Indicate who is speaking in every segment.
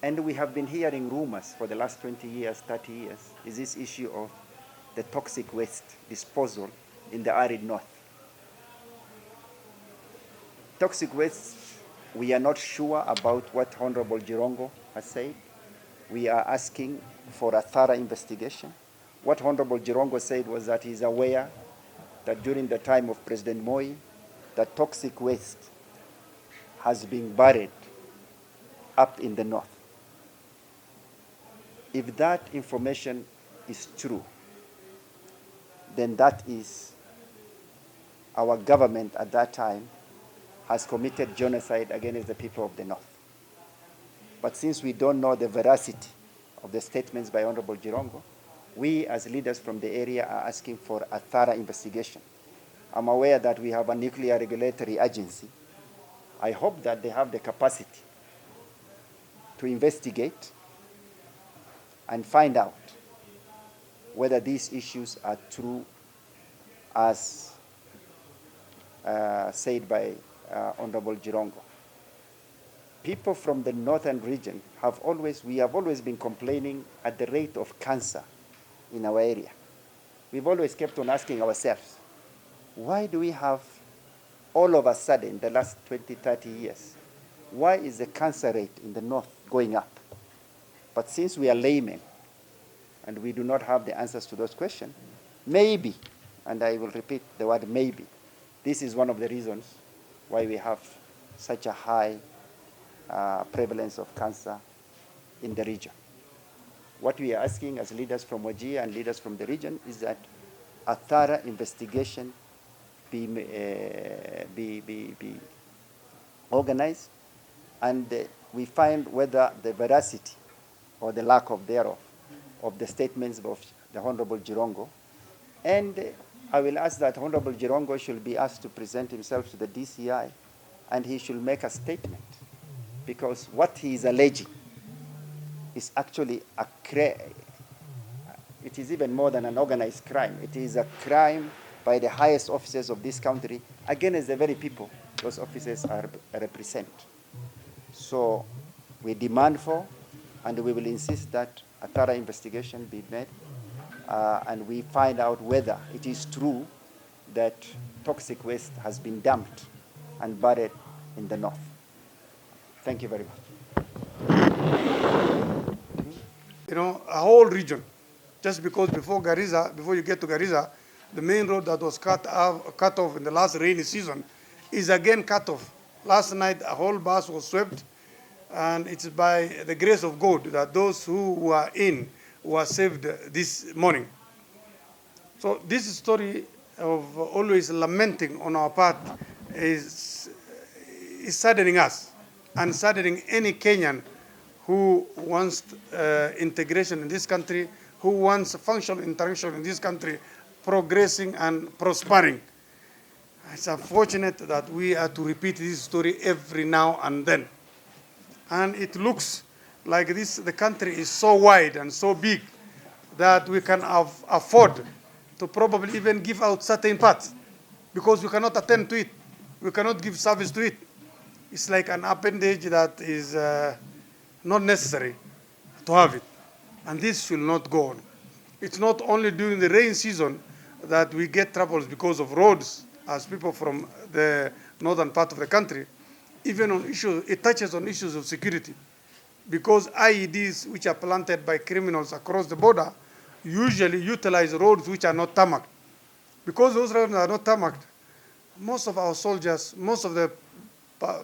Speaker 1: And we have been hearing rumors for the last 20 years, 30 years, is this issue of the toxic waste disposal in the arid north. Toxic waste, we are not sure about what Honorable Jirongo has said. We are asking for a thorough investigation. What Honorable Jirongo said was that he's aware that during the time of President Moi, the toxic waste has been buried up in the north. If that information is true, then that is our government at that time has committed genocide against the people of the north. But since we don't know the veracity of the statements by Honorable Jirongo, we as leaders from the area are asking for a thorough investigation. I'm aware that we have a nuclear regulatory agency. I hope that they have the capacity to investigate and find out whether these issues are true as said by Honorable Jirongo. People from the northern region we have always been complaining at the rate of cancer in our area. We've always kept on asking ourselves, why do we have all of a sudden the last 20, 30 years, why is the cancer rate in the north going up? But since we are laymen and we do not have the answers to those questions, maybe, and I will repeat the word maybe, this is one of the reasons why we have such a high prevalence of cancer in the region. What we are asking as leaders from WAJIR and leaders from the region is that a thorough investigation be organized, and we find whether the veracity or the lack of thereof of the statements of the Honorable Jirongo. And I will ask that Honorable Jirongo should be asked to present himself to the DCI, and he should make a statement, because what he is alleging is actually it is even more than an organized crime. It is a crime by the highest officers of this country against the very people those officers represent. So we demand for, and we will insist that a thorough investigation be made, and we find out whether it is true that toxic waste has been dumped and buried in the north. Thank you very much.
Speaker 2: You know, a whole region, just because before you get to Garissa, the main road that was cut off in the last rainy season is again cut off. Last night, a whole bus was swept, and it's by the grace of God that those who were in were saved this morning. So this story of always lamenting on our part is saddening us and saddening any Kenyan who wants integration in this country, who wants functional interaction in this country, progressing and prospering. It's unfortunate that we are to repeat this story every now and then. And it looks like the country is so wide and so big that we can afford to probably even give out certain parts, because we cannot attend to it. We cannot give service to it. It's like an appendage that is not necessary to have it. And this should not go on. It's not only during the rain season that we get troubles because of roads, as people from the northern part of the country. Even on issues, it touches on issues of security. Because IEDs, which are planted by criminals across the border, usually utilize roads which are not tarmacked. Because those roads are not tarmacked, most of our soldiers, most of the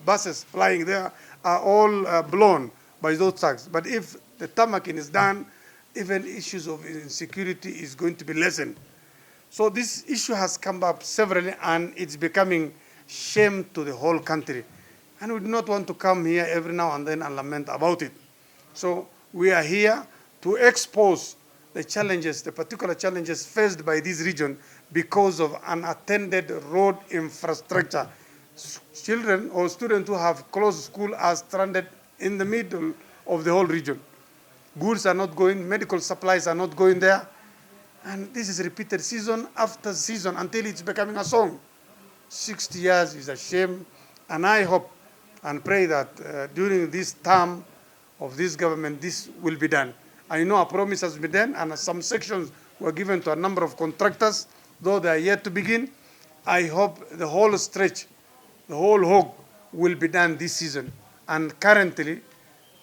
Speaker 2: buses flying there are all blown by those trucks. But if the tarmacking is done, even issues of insecurity is going to be lessened. So this issue has come up severally, and it's becoming shame to the whole country. And we do not want to come here every now and then and lament about it. So we are here to expose the challenges, the particular challenges faced by this region because of unattended road infrastructure. Children or students who have closed school are stranded in the middle of the whole region. Goods are not going, medical supplies are not going there. And this is repeated season after season until it's becoming a song. 60 years is a shame. And I hope and pray that during this term of this government, this will be done. I know a promise has been done, and some sections were given to a number of contractors, though they are yet to begin. I hope the whole stretch, the whole hog will be done this season. And currently,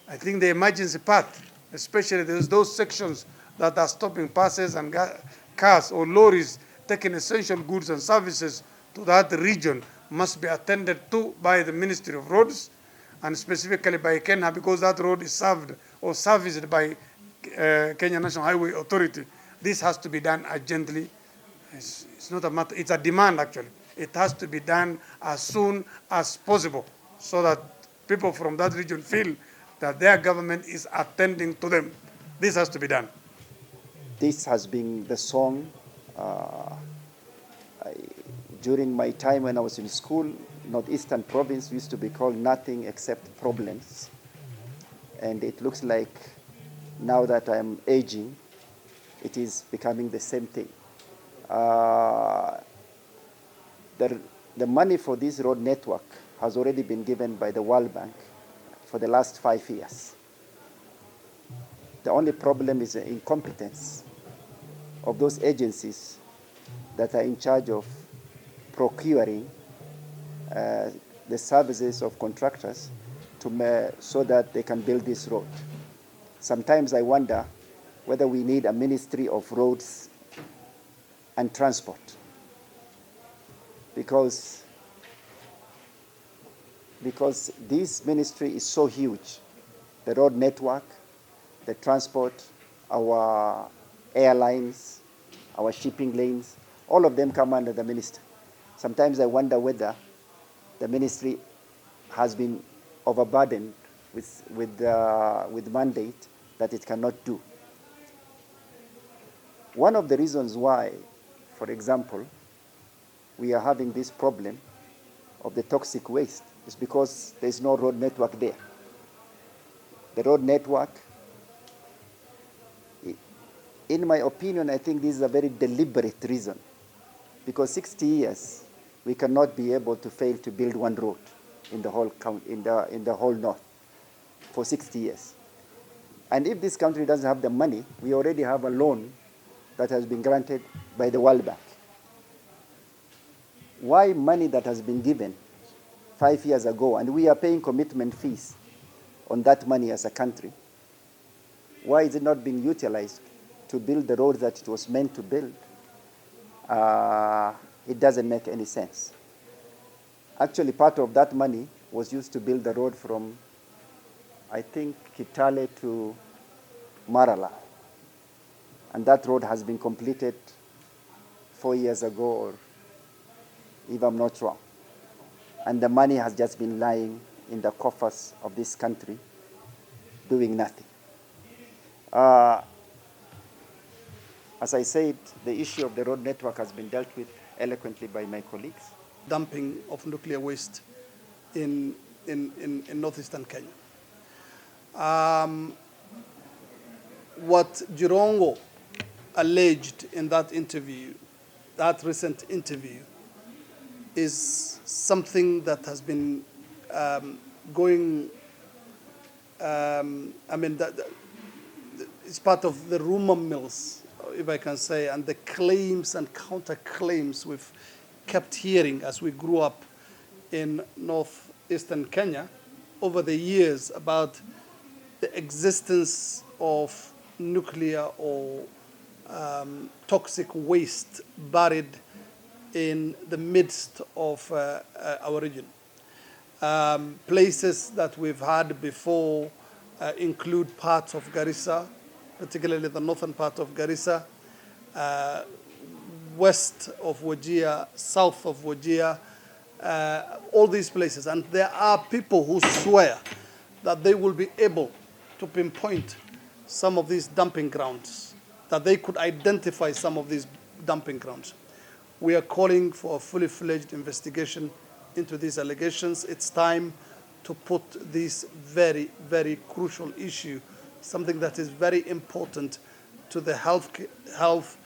Speaker 2: I think the emergency part, especially those sections that are stopping buses and cars or lorries taking essential goods and services to that region, must be attended to by the Ministry of Roads, and specifically by Kenya, because that road is served or serviced by Kenya National Highway Authority. This has to be done urgently. It's not a matter, it's a demand actually. It has to be done as soon as possible so that people from that region feel that their government is attending to them. This has to be done.
Speaker 1: This has been the song during my time when I was in school. Northeastern province used to be called nothing except problems. And it looks like now that I'm aging, it is becoming the same thing. The money for this road network has already been given by the World Bank for the last 5 years. The only problem is the incompetence of those agencies that are in charge of procuring the services of contractors so that they can build this road. Sometimes I wonder whether we need a Ministry of Roads and Transport, because this ministry is so huge. The road network, the transport, our airlines, our shipping lanes, all of them come under the ministry. Sometimes I wonder whether the ministry has been overburdened with mandate that it cannot do. One of the reasons why, for example, we are having this problem of the toxic waste is because there is no road network there. The road network, in my opinion, I think this is a very deliberate reason, because 60 years we cannot be able to fail to build one road in the whole in the whole north for 60 years. And if this country doesn't have the money, we already have a loan that has been granted by the World Bank. Why money that has been given 5 years ago, and we are paying commitment fees on that money as a country, why is it not being utilized to build the road that it was meant to build? It doesn't make any sense. Actually, part of that money was used to build the road from, I think, Kitale to Marala. And that road has been completed 4 years ago, or if I'm not wrong. And the money has just been lying in the coffers of this country, doing nothing. As I said, the issue of the road network has been dealt with eloquently by my colleagues.
Speaker 3: Dumping of nuclear waste in northeastern Kenya. What Jirongo alleged in that interview, that recent interview, is something that has been going, it's part of the rumor mills, if I can say, and the claims and counterclaims we've kept hearing as we grew up in northeastern Kenya over the years about the existence of nuclear or toxic waste buried in the midst of our region. Places that we've had before include parts of Garissa, particularly the northern part of Garissa, west of WAJIR, south of WAJIR, all these places. And there are people who swear that they will be able to pinpoint some of these dumping grounds, that they could identify some of these dumping grounds. We are calling for a fully fledged investigation into these allegations. It's time to put this very, very crucial issue, something that is very important to the health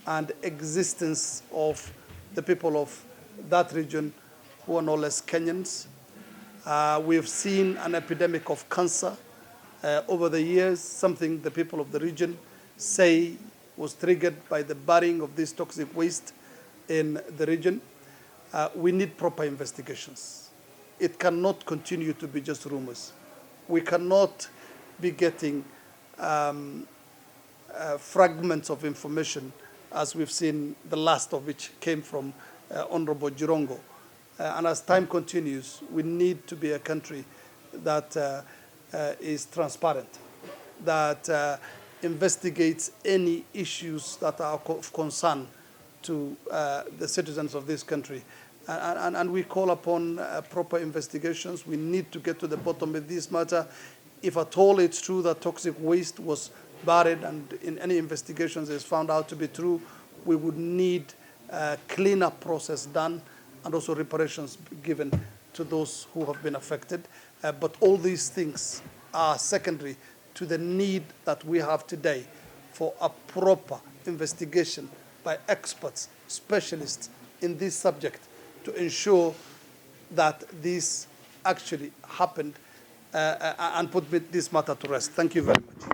Speaker 3: and existence of the people of that region who are no less Kenyans. We've seen an epidemic of cancer over the years, something the people of the region say was triggered by the burying of this toxic waste in the region. We need proper investigations. It cannot continue to be just rumors. We cannot be getting fragments of information, as we've seen, the last of which came from Honorable Jirongo. And as time continues, we need to be a country that is transparent, that investigates any issues that are of concern to the citizens of this country. And we call upon proper investigations. We need to get to the bottom of this matter. If at all it's true that toxic waste was buried and in any investigations is found out to be true, we would need a cleanup process done and also reparations given to those who have been affected. But all these things are secondary to the need that we have today for a proper investigation by experts, specialists in this subject to ensure that this actually happened and put this matter to rest. Thank you very much.